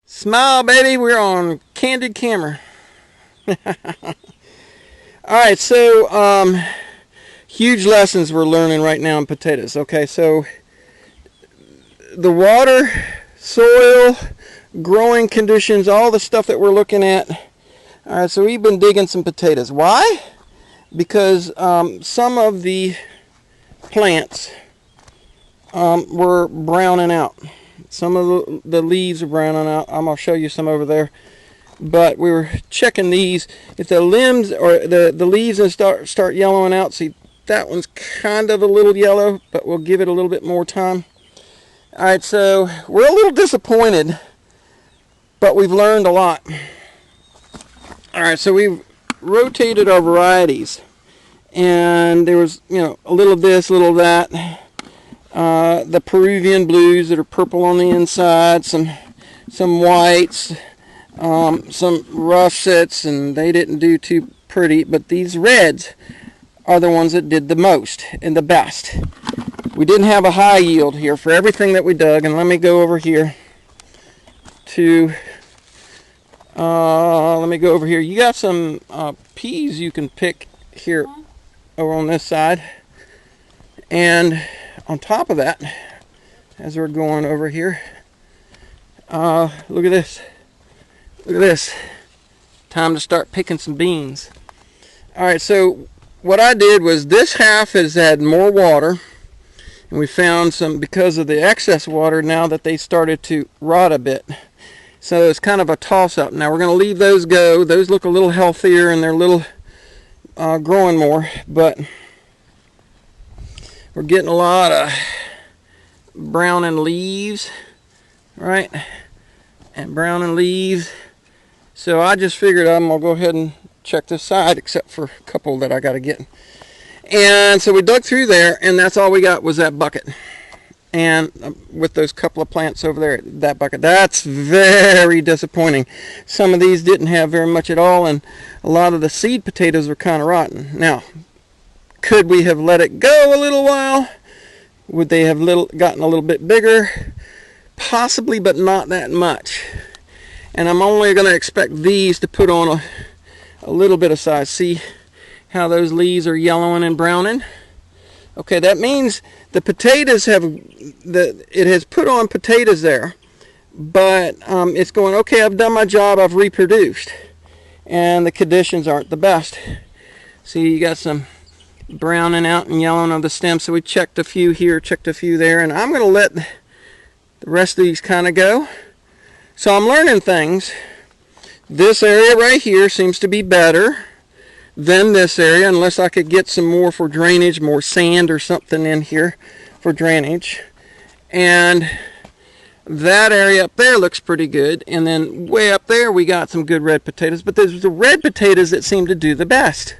Smile, baby, we're on candid camera. Alright, so huge lessons we're learning right now in potatoes. Okay, so the water, soil, growing conditions, all the stuff that we're looking at. Alright, so we've been digging some potatoes. Why? Because some of the plants were browning out. Some of the leaves are browning out. I'm going to show you some over there. But we were checking these. If the limbs or the leaves start yellowing out, see, that one's kind of a little yellow, but we'll give it a little bit more time. Alright, so we're a little disappointed, but we've learned a lot. Alright, so we've rotated our varieties. And there was, a little of this, a little of that. The Peruvian blues that are purple on the inside, some whites, some russets, and they didn't do too pretty, but these reds are the ones that did the most and the best. We didn't have a high yield here for everything that we dug, and let me go over here to you got some peas you can pick here over on this side, and on top of that, as we're going over here, look at this. Look at this. Time to start picking some beans. Alright, so what I did was this half has had more water, and we found some, because of the excess water, now that they started to rot a bit. So it's kind of a toss-up. Now we're going to leave those go. Those look a little healthier and they're a little growing more, but we're getting a lot of browning leaves, right? And browning leaves. So I just figured I'm going to go ahead and check this side, except for a couple that I got to get. And so we dug through there, and that's all we got was that bucket. And with those couple of plants over there, that bucket. That's very disappointing. Some of these didn't have very much at all, and a lot of the seed potatoes were kind of rotten. Now, could we have let it go a little while? Would they have gotten a little bit bigger? Possibly, but not that much. And I'm only going to expect these to put on a little bit of size. See how those leaves are yellowing and browning? Okay, that means the potatoes it has put on potatoes there. But it's going, okay, I've done my job, I've reproduced. And the conditions aren't the best. See, you got some browning out and yellowing of the stem. So we checked a few here, checked a few there, and I'm going to let the rest of these kind of go. So I'm learning things. This area right here seems to be better than this area, unless I could get some more for drainage, more sand or something in here for drainage. And that area up there looks pretty good, and then way up there we got some good red potatoes, but there's the red potatoes that seem to do the best.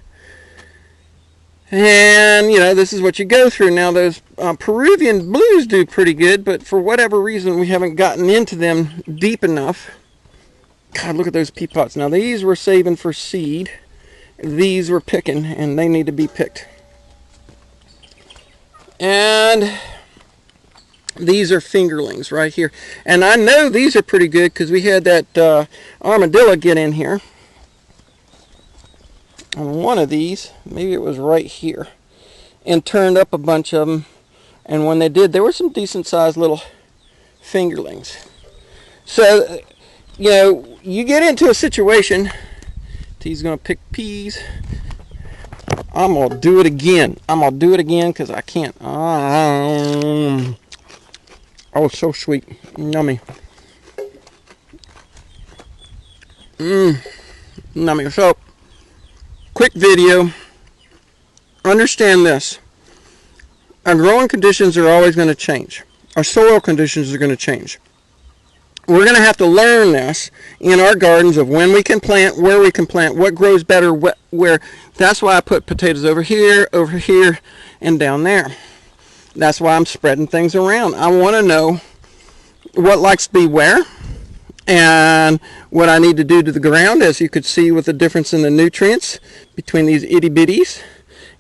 And this is what you go through. Now those Peruvian blues do pretty good, but for whatever reason we haven't gotten into them deep enough. God, look at those pea pots. Now these we're saving for seed. These we're picking, and they need to be picked. And these are fingerlings right here. And I know these are pretty good because we had that armadillo get in here on one of these. Maybe it was right here. And turned up a bunch of them. And when they did, there were some decent sized little fingerlings. So, you get into a situation. He's going to pick peas. I'm going to do it again. I'm going to do it again because I can't. Oh, so sweet. Yummy. Yummy. So, quick video. Understand this. Our growing conditions are always going to change. Our soil conditions are going to change. We're going to have to learn this in our gardens of when we can plant, where we can plant, what grows better, where. That's why I put potatoes over here, and down there. That's why I'm spreading things around. I want to know what likes to be where and what I need to do to the ground, as you could see with the difference in the nutrients between these itty bitties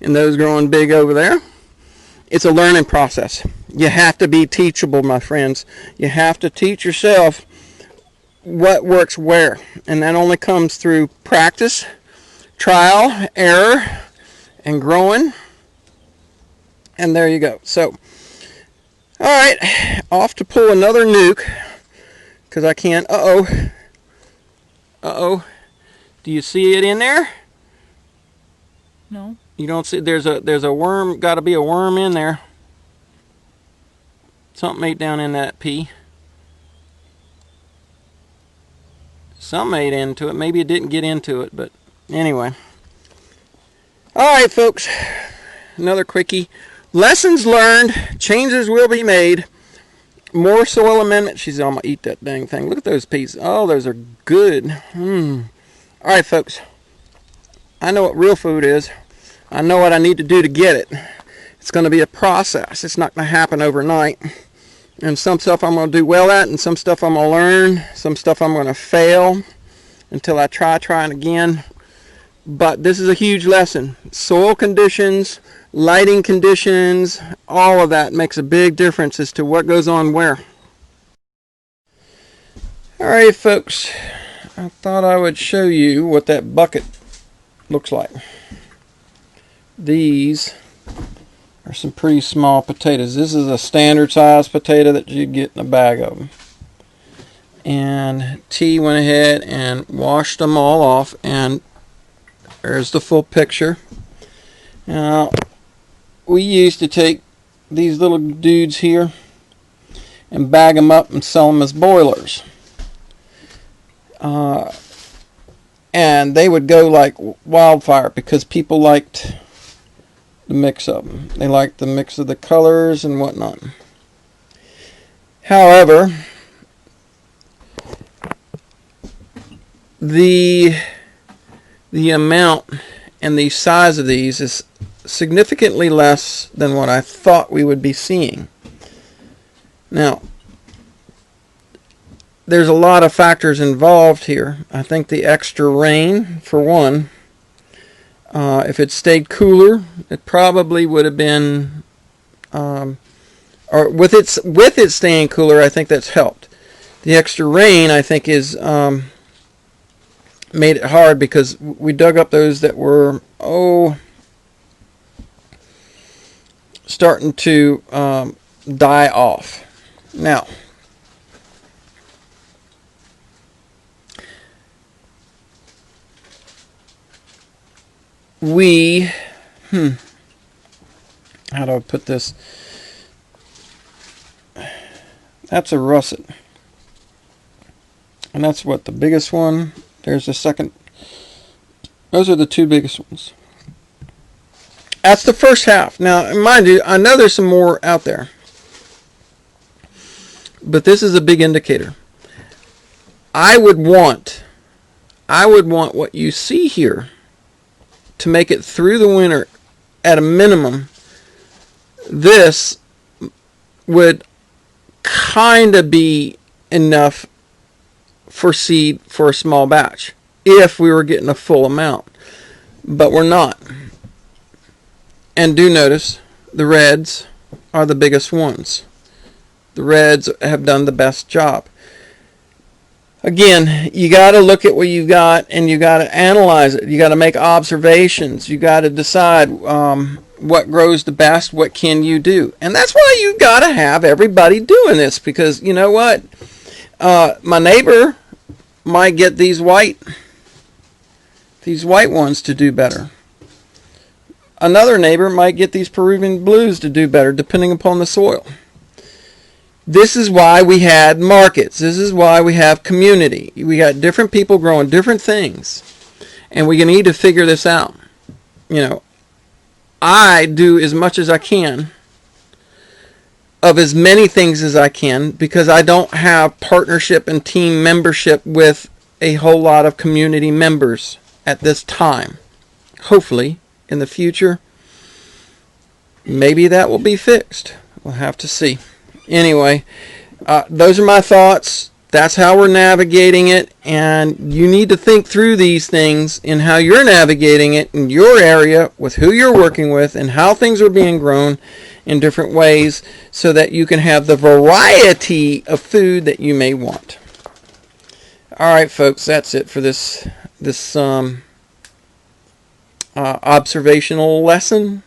and those growing big over there. It's a learning process. You have to be teachable, my friends. You have to teach yourself what works where. And that only comes through practice, trial, error, and growing. And there you go. So, all right, off to pull another nuke, because I can. Uh-oh. Uh-oh. Do you see it in there? No. You don't see? There's a worm. Got to be a worm in there. Something ate down in that pea. Something ate into it. Maybe it didn't get into it, but anyway. All right, folks. Another quickie. Lessons learned. Changes will be made. More soil amendment. She's almost eat that dang thing. Look at those peas. Oh, those are good. All right, folks. I know what real food is. I know what I need to do to get it. It's going to be a process. It's not going to happen overnight. And some stuff I'm going to do well at, and some stuff I'm going to learn. Some stuff I'm going to fail until I try it again. But this is a huge lesson. Soil conditions, lighting conditions, all of that makes a big difference as to what goes on where. All right, folks. I thought I would show you what that bucket looks like. These are some pretty small potatoes. This is a standard size potato that you'd get in a bag of them. And T went ahead and washed them all off, and there's the full picture. Now, we used to take these little dudes here and bag them up and sell them as boilers. And they would go like wildfire because people liked the mix of them. They liked the mix of the colors and whatnot. However, the amount and the size of these is significantly less than what I thought we would be seeing. Now, there's a lot of factors involved here. I think the extra rain, for one. If it stayed cooler, it probably would have been, or with it staying cooler, I think that's helped. The extra rain, I think, is made it hard because we dug up those that were starting to die off. Now, how do I put this? That's a russet. And that's what, the biggest one? There's the second. Those are the two biggest ones. That's the first half. Now, mind you, I know there's some more out there. But this is a big indicator. I would want what you see here to make it through the winter at a minimum. This would kind of be enough for seed for a small batch if we were getting a full amount, but we're not. And do notice the reds are the biggest ones. The reds have done the best job. Again, you got to look at what you got and you got to analyze it. You got to make observations. You got to decide what grows the best, what can you do. And that's why you got to have everybody doing this, because you know what? My neighbor might get these white ones to do better. Another neighbor might get these Peruvian blues to do better, depending upon the soil. This is why we had markets. This is why we have community. We got different people growing different things. And we need to figure this out. You know, I do as much as I can of as many things as I can because I don't have partnership and team membership with a whole lot of community members at this time. Hopefully, in the future, maybe that will be fixed. We'll have to see. Anyway, those are my thoughts. That's how we're navigating it, and you need to think through these things in how you're navigating it in your area with who you're working with and how things are being grown in different ways so that you can have the variety of food that you may want. All right, folks, that's it for this observational lesson.